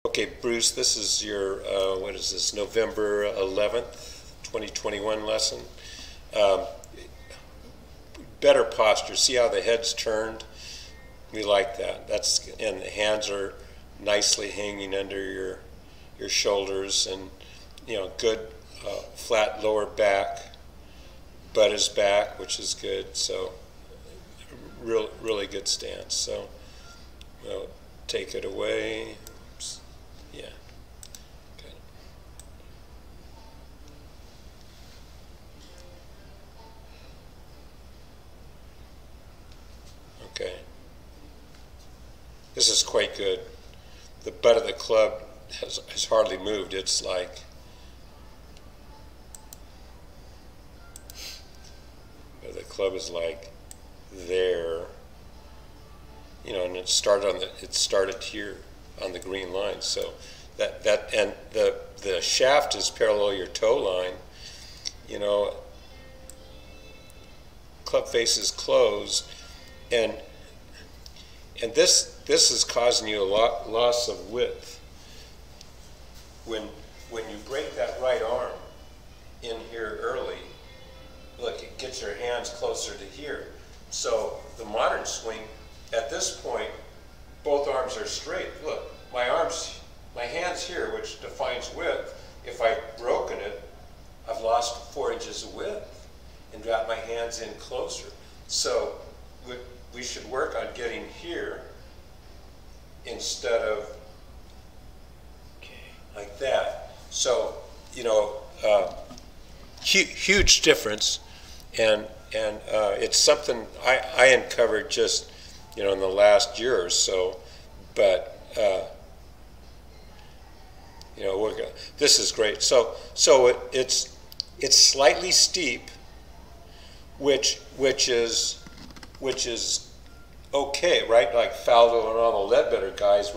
Okay, Bruce, this is your, what is this, November 11th, 2021 lesson. Um, Better posture. See how the head's turned? We like that. And the hands are nicely hanging under your shoulders, and good flat lower back. Butt is back, which is good. So really good stance. So we'll take it away. Yeah. Okay. Okay. This is quite good. The butt of the club has hardly moved. It's like the club is like there, and it started here on the green line. So and the shaft is parallel your toe line. Club face is closed, and this is causing you a loss of width. When you break that right arm in here early, look, it gets your hands closer to here. So the modern swing, at this point, both arms are straight. Look, my hands here, which defines width. If I've broken it, I've lost 4 inches of width and got my hands in closer. So we should work on getting here instead of like that. So huge difference, and it's something I uncovered just in the last year or so. But this is great. So it's slightly steep, which is okay, right? Like Faldo and all the Ledbetter guys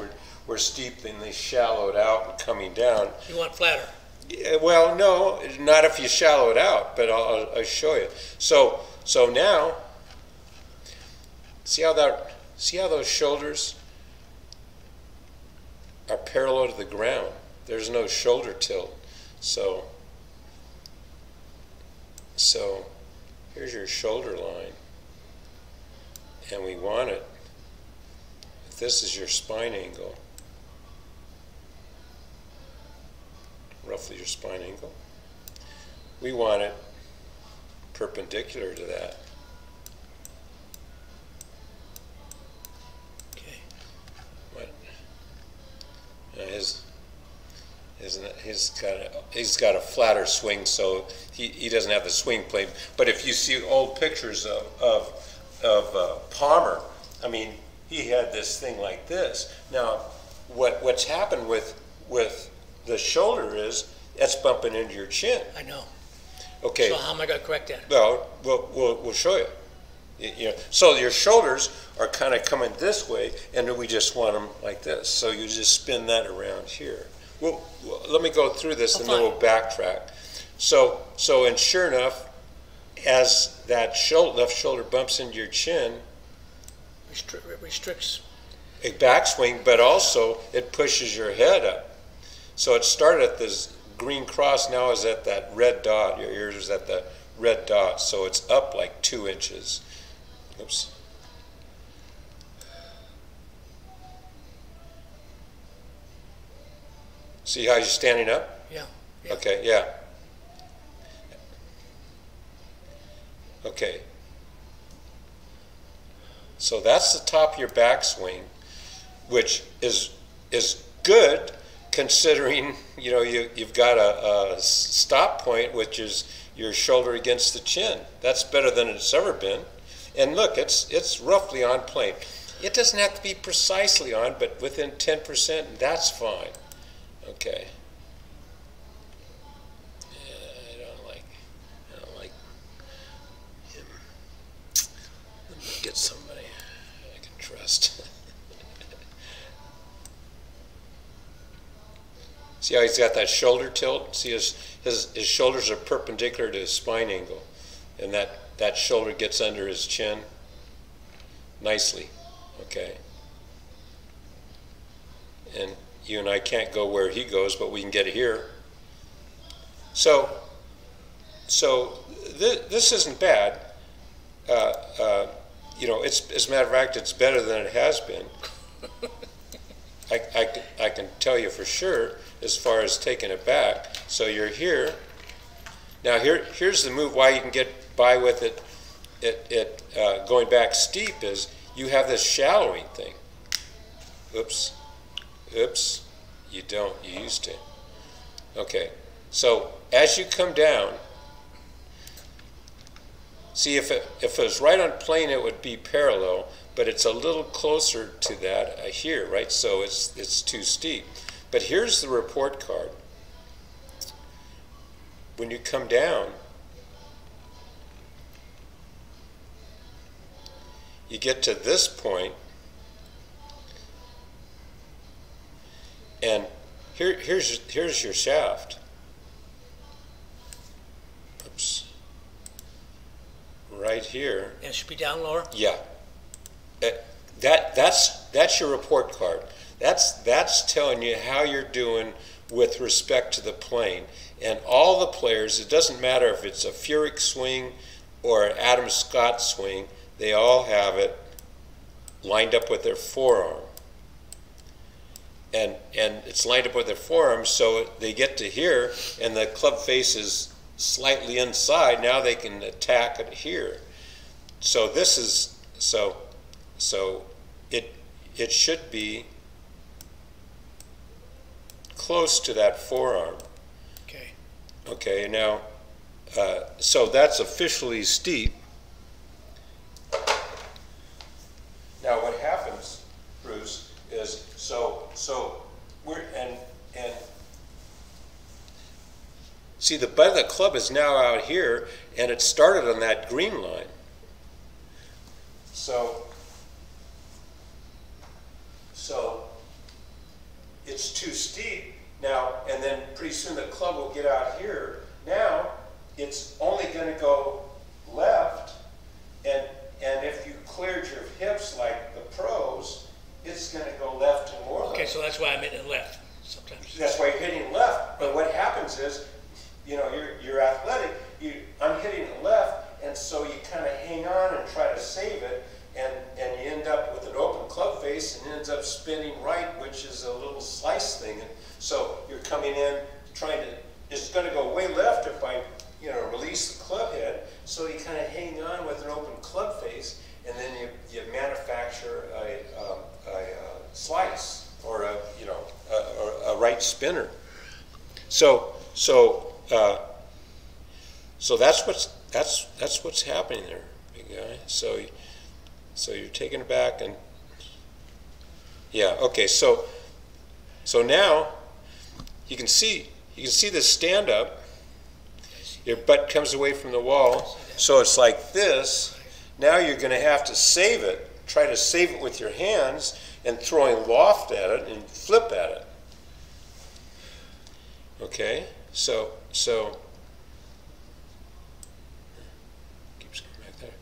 were steep, and they shallowed out and coming down. You want flatter? Yeah, well, no, not if you shallow it out, but I'll show you. So now, see how those shoulders are parallel to the ground. There's no shoulder tilt. So here's your shoulder line, and we want it. If this is your spine angle, roughly your spine angle, we want it perpendicular to that. Okay. What? He's got a flatter swing, so he doesn't have the swing plane. But if you see old pictures of Palmer, I mean, he had this thing like this. Now, what's happened with the shoulder is it's bumping into your chin. I know. Okay. So how am I going to correct that? Well, we'll show you. So your shoulders are kind of coming this way, and then we just want them like this. So you just spin that around here. Well, let me go through this, and then we'll backtrack. And sure enough, as that left shoulder bumps into your chin, restricts a backswing, but also it pushes your head up. So it started at this green cross, now is at that red dot. Your ears is at the red dot, so it's up like 2 inches. Oops. See how you're standing up? Yeah. Okay, yeah. Okay. So that's the top of your backswing, which is good considering you've got a stop point, which is your shoulder against the chin. That's better than it's ever been. And look, it's roughly on plane. It doesn't have to be precisely on, but within 10%, that's fine. Okay. Yeah, I don't like him. Let me get somebody I can trust. See how he's got that shoulder tilt? See his shoulders are perpendicular to his spine angle, and that shoulder gets under his chin nicely. Okay. And you and I can't go where he goes, but we can get here. So this isn't bad. You know, it's, as a matter of fact, it's better than it has been. I can tell you for sure as far as taking it back. So you're here. Now here's the move why you can get by with it going back steep is you have this shallowing thing. Oops. Oops. You don't. You used to. Okay. So as you come down, see if it was right on plane it would be parallel, but it's a little closer to that here, right? So it's too steep. But here's the report card. When you come down, you get to this point, and here's your shaft. Oops. Right here. And it should be down lower? Yeah. That's your report card. That's telling you how you're doing with respect to the plane. And all the players, it doesn't matter if it's a Furyk swing or an Adam Scott swing, they all have it lined up with their forearm. And it's lined up with their forearm, so they get to here, and the club face is slightly inside. Now they can attack it here. So this is so it should be close to that forearm. Okay. Okay. Now, so that's officially steep. Now what happens, Bruce, is so we're and see the butt of the club is now out here, and it started on that green line. So it's too steep now, and then pretty soon the club will get out here. Now it's only going to go left, and if you cleared your hips like the pros, it's going to go left and more left. Okay, so that's why I'm hitting left sometimes. That's why you're hitting left. But what happens is, you know, you're athletic. I'm hitting the left, and so you kind of hang on and try to save it, and you end up with an open club face, and it ends up spinning right, which is a little slice thing. And so you're coming in trying to. It's going to go way left if I, you know, release the club head. So you kind of hang on with an open club face, and then you manufacture a slice or a right spinner. So that's what's happening there, big guy. So you're taking it back, and yeah, okay. So now you can see this stand up. Your butt comes away from the wall, so it's like this. Now you're going to have to save it. Try to save it with your hands and throwing loft at it and flip at it. Okay, so keeps going back there.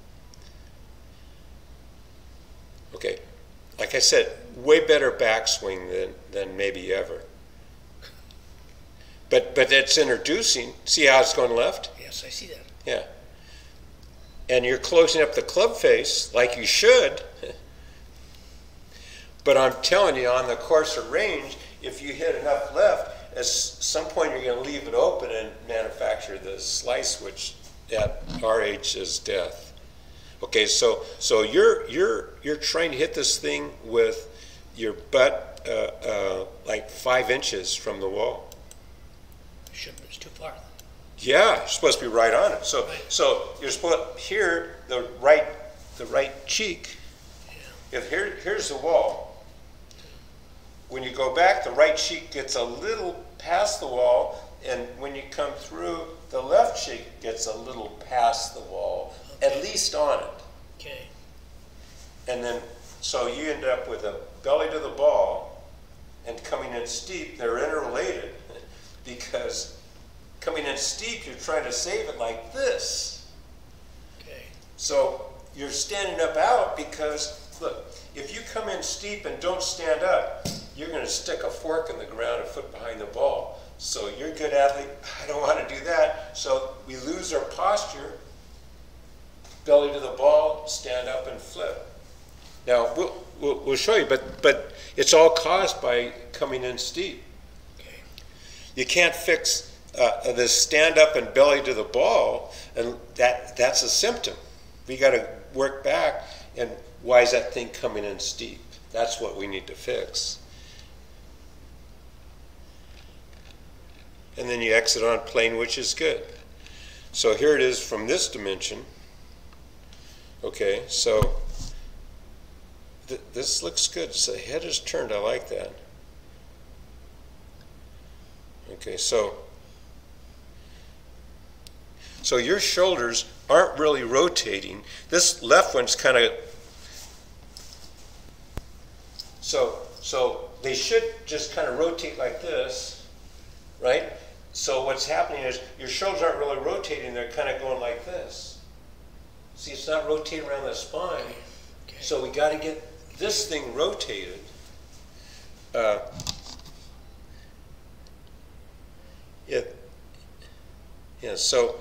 Okay, like I said, way better backswing than maybe ever. But it's introducing. See how it's going left? Yes, I see that. Yeah. And you're closing up the club face like you should. But I'm telling you, on the coarser range, if you hit enough left, at some point you're going to leave it open and manufacture the slice, which at our age is death. Okay, so you're trying to hit this thing with your butt like 5 inches from the wall. It's too far. Yeah, you're supposed to be right on it. So right. So you're supposed here the right cheek. Yeah. If here's the wall. When you go back, the right cheek gets a little past the wall, and when you come through, the left cheek gets a little past the wall, okay. At least on it. Okay. And then so you end up with a belly to the ball and coming in steep. They're interrelated. Because coming in steep, you're trying to save it like this. Okay. So you're standing up out because, look, if you come in steep and don't stand up, you're going to stick a fork in the ground a foot behind the ball. So you're a good athlete. I don't want to do that. So we lose our posture, belly to the ball, stand up and flip. Now, we'll show you, but it's all caused by coming in steep. Okay. You can't fix this stand up and belly to the ball, and that's a symptom. We got to work back, and why is that thing coming in steep? That's what we need to fix. And then you exit on plane, which is good. So here it is from this dimension. Okay, so this looks good. So the head is turned. I like that. Okay, so your shoulders aren't really rotating. This left one's kind of, so they should just kind of rotate like this, right? So what's happening is your shoulders aren't really rotating, they're kind of going like this. See, it's not rotating around the spine. Okay. So we got to get this thing rotated. Yeah, so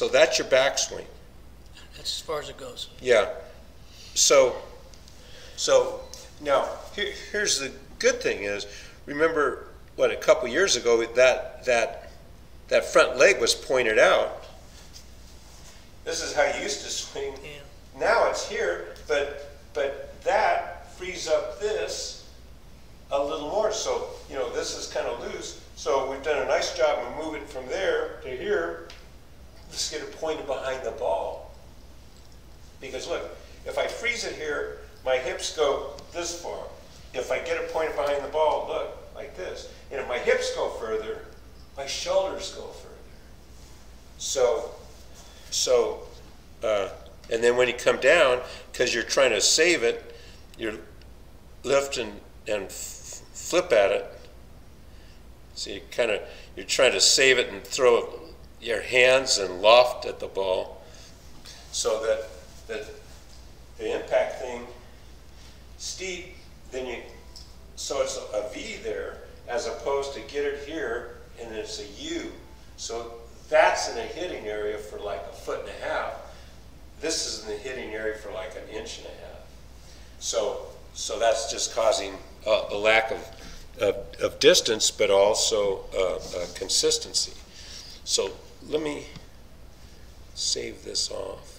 that's your backswing. That's as far as it goes. Yeah. So now here's the good thing is, remember what, a couple years ago that front leg was pointed out. This is how you used to swing. Yeah. Now it's here, but that frees up this a little more. So this is kind of loose. So we've done a nice job of moving from there to here. Let's get it pointed behind the ball. Because look, if I freeze it here, my hips go this far. If I get it pointed behind the ball, look, like this. And if my hips go further, my shoulders go further. And then when you come down, because you're trying to save it, you lift and flip at it. So you're trying to save it and throw your hands and loft at the ball, so that the impact thing steep, so it's a V there, as opposed to get it here and it's a U. So that's in a hitting area for like 1.5 feet. This is in the hitting area for like 1.5 inches. So that's just causing a lack of distance, but also consistency. So let me save this off.